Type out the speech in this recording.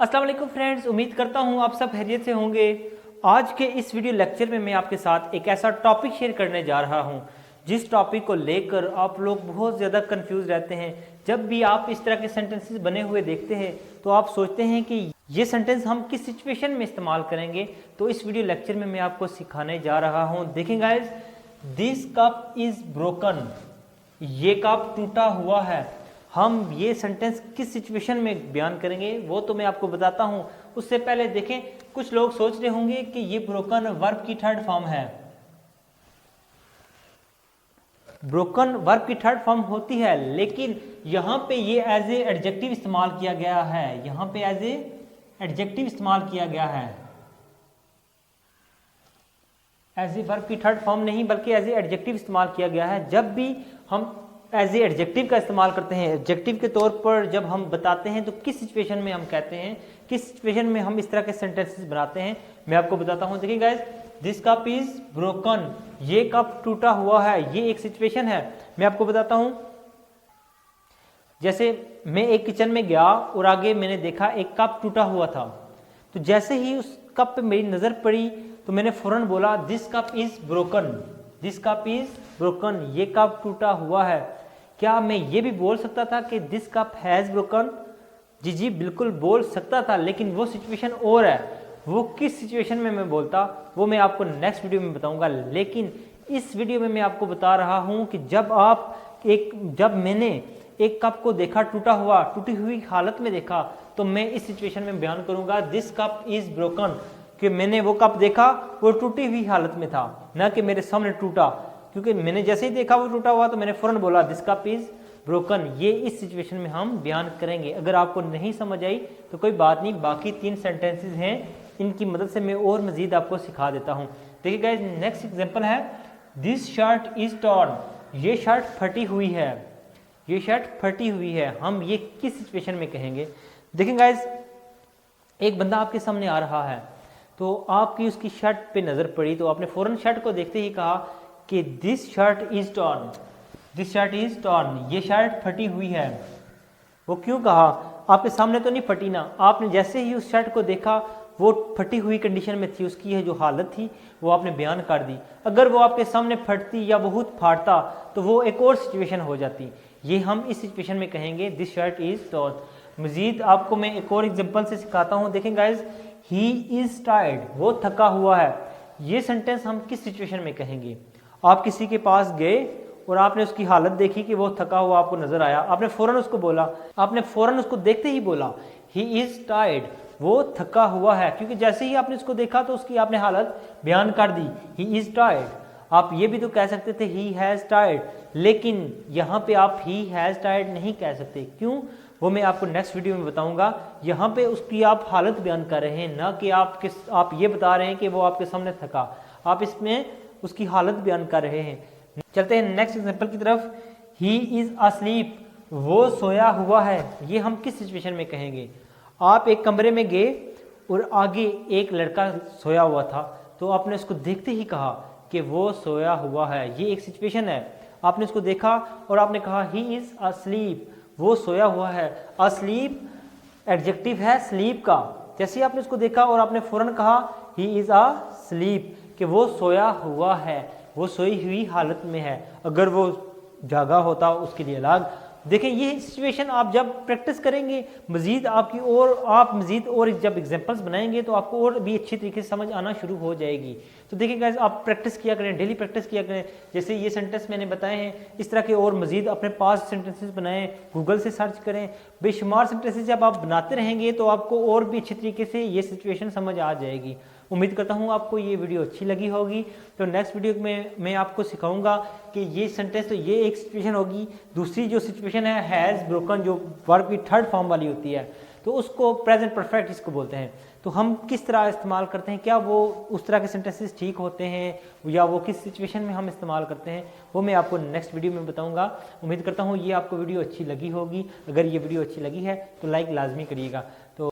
अस्सलाम वालेकुम फ्रेंड्स, उम्मीद करता हूँ आप सब खैरियत से होंगे। आज के इस वीडियो लेक्चर में मैं आपके साथ एक ऐसा टॉपिक शेयर करने जा रहा हूँ जिस टॉपिक को लेकर आप लोग बहुत ज़्यादा कंफ्यूज रहते हैं। जब भी आप इस तरह के सेंटेंसेस बने हुए देखते हैं तो आप सोचते हैं कि ये सेंटेंस हम किस सिचुएशन में इस्तेमाल करेंगे। तो इस वीडियो लेक्चर में मैं आपको सिखाने जा रहा हूँ। देखें guys, this cup is broken, ये कप टूटा हुआ है। हम ये सेंटेंस किस सिचुएशन में बयान करेंगे वो तो मैं आपको बताता हूँ। उससे पहले देखें, कुछ लोग सोच रहे होंगे कि ये ब्रोकन वर्ब की थर्ड फॉर्म है। ब्रोकन वर्ब की थर्ड फॉर्म होती है, लेकिन यहाँ पे ये एज ए एडजेक्टिव इस्तेमाल किया गया है। यहाँ पे एज ए एडजेक्टिव इस्तेमाल किया गया है, एज ए वर्ब की थर्ड फॉर्म नहीं बल्कि एज ए एडजेक्टिव इस्तेमाल किया गया है। जब भी हम एज ए एडजेक्टिव का इस्तेमाल करते हैं, एडजेक्टिव के तौर पर जब हम बताते हैं तो किस सिचुएशन में हम कहते हैं, किस सिचुएशन में हम इस तरह के सेंटेंसेस बनाते हैं, मैं आपको बताता हूं। देखिए guys, this cup is broken, ये कप टूटा हुआ है, ये एक सिचुएशन है। मैं आपको बताता हूं, जैसे मैं एक किचन में गया और आगे मैंने देखा एक कप टूटा हुआ था, तो जैसे ही उस कप पे मेरी नज़र पड़ी तो मैंने फौरन बोला this cup is broken, this cup is broken, ये कप टूटा हुआ है। क्या मैं ये भी बोल सकता था कि दिस कप हैज़ ब्रोकन? जी बिल्कुल बोल सकता था, लेकिन वो सिचुएशन और है। वो किस सिचुएशन में मैं बोलता वो मैं आपको नेक्स्ट वीडियो में बताऊंगा। लेकिन इस वीडियो में मैं आपको बता रहा हूं कि जब मैंने एक कप को देखा टूटा हुआ, टूटी हुई हालत में देखा, तो मैं इस सिचुएशन में बयान करूंगा दिस कप इज ब्रोकन, कि मैंने वो कप देखा वो टूटी हुई हालत में था, ना कि मेरे सामने टूटा। क्योंकि मैंने जैसे ही देखा वो टूटा हुआ तो मैंने फौरन बोला दिस कप इज ब्रोकन। ये इस सिचुएशन में हम बयान करेंगे। अगर आपको नहीं समझ आई तो कोई बात नहीं, बाकी 3 सेंटेंसेस हैं, इनकी मदद से मैं और मजीद आपको सिखा देता हूँ। देखिए गाइस, नेक्स्ट एग्जांपल है दिस शर्ट इज टॉर्न, ये शर्ट फटी हुई है, ये शर्ट फटी हुई है। हम ये किस सिचुएशन में कहेंगे? देखिए गाइस, एक बंदा आपके सामने आ रहा है तो आपकी उसकी शर्ट पे नज़र पड़ी, तो आपने फौरन शर्ट को देखते ही कहा कि this shirt is torn, this shirt is torn, ये शर्ट फटी हुई है। वो क्यों कहा? आपके सामने तो नहीं फटी ना, आपने जैसे ही उस शर्ट को देखा वो फटी हुई कंडीशन में थी, उसकी जो हालत थी वो आपने बयान कर दी। अगर वो आपके सामने फटती या बहुत फाड़ता तो वो एक और सिचुएशन हो जाती। ये हम इस सिचुएशन में कहेंगे दिस शर्ट इज टॉर्न। मजीद आपको मैं एक और एग्जांपल से सिखाता हूँ। देखें गाइज, ही इज टायर्ड, वो थका हुआ है। ये सेंटेंस हम किस सिचुएशन में कहेंगे? आप किसी के पास गए और आपने उसकी हालत देखी कि वो थका हुआ आपको नजर आया, आपने फौरन उसको बोला, आपने फौरन उसको देखते ही बोला ही इज टायर्ड, वो थका हुआ है। क्योंकि जैसे ही आपने उसको देखा तो उसकी आपने हालत बयान कर दी, ही इज टायर्ड। आप ये भी तो कह सकते थे ही हैज टायर्ड, लेकिन यहाँ पे आप ही हैज टायर्ड नहीं कह सकते। क्यों? वो मैं आपको नेक्स्ट वीडियो में बताऊंगा। यहाँ पे उसकी आप हालत बयान कर रहे हैं, ना कि आप ये बता रहे हैं कि वो आपके सामने थका। आप इसमें उसकी हालत बयान कर रहे हैं। चलते हैं नेक्स्ट एग्जांपल की तरफ। ही इज अस्लीप, वो सोया हुआ है। ये हम किस सिचुएशन में कहेंगे? आप एक कमरे में गए और आगे एक लड़का सोया हुआ था, तो आपने उसको देखते ही कहा कि वो सोया हुआ है। ये एक सिचुएशन है। आपने उसको देखा और आपने कहा ही इज अस्लीप, वो सोया हुआ है। अस्लीप एडजेक्टिव है स्लीप का। जैसे ही आपने उसको देखा और आपने फौरन कहा ही इज अ स्लीप, कि वो सोया हुआ है, वो सोई हुई हालत में है। अगर वो जागा होता उसके लिए अलग। देखें, ये सिचुएशन आप जब प्रैक्टिस करेंगे मजीद आप मजीद और जब एग्जांपल्स बनाएंगे तो आपको और भी अच्छी तरीके से समझ आना शुरू हो जाएगी। तो देखिए गाइस, आप प्रैक्टिस किया करें, डेली प्रैक्टिस किया करें। जैसे ये सेंटेंस मैंने बताए हैं, इस तरह के और मजीद अपने पास सेंटेंसेस बनाएं, गूगल से सर्च करें। बेशुमार सेंटेंसेस जब आप बनाते रहेंगे तो आपको और भी अच्छी तरीके से ये सिचुएशन समझ आ जाएगी। उम्मीद करता हूँ आपको ये वीडियो अच्छी लगी होगी। तो नेक्स्ट वीडियो में मैं आपको सिखाऊंगा कि ये सेंटेंस, तो ये एक सिचुएशन होगी। दूसरी जो सिचुएशन है हैज़ ब्रोकन, जो वर्ब की थर्ड फॉर्म वाली होती है, तो उसको प्रेजेंट परफेक्ट इसको बोलते हैं। तो हम किस तरह इस्तेमाल करते हैं, क्या वो उस तरह के सेंटेंसेस ठीक होते हैं या वो किस सिचुएशन में हम इस्तेमाल करते हैं, वो मैं आपको नेक्स्ट वीडियो में बताऊंगा। उम्मीद करता हूँ ये आपको वीडियो अच्छी लगी होगी। अगर ये वीडियो अच्छी लगी है तो लाइक लाजमी करिएगा। तो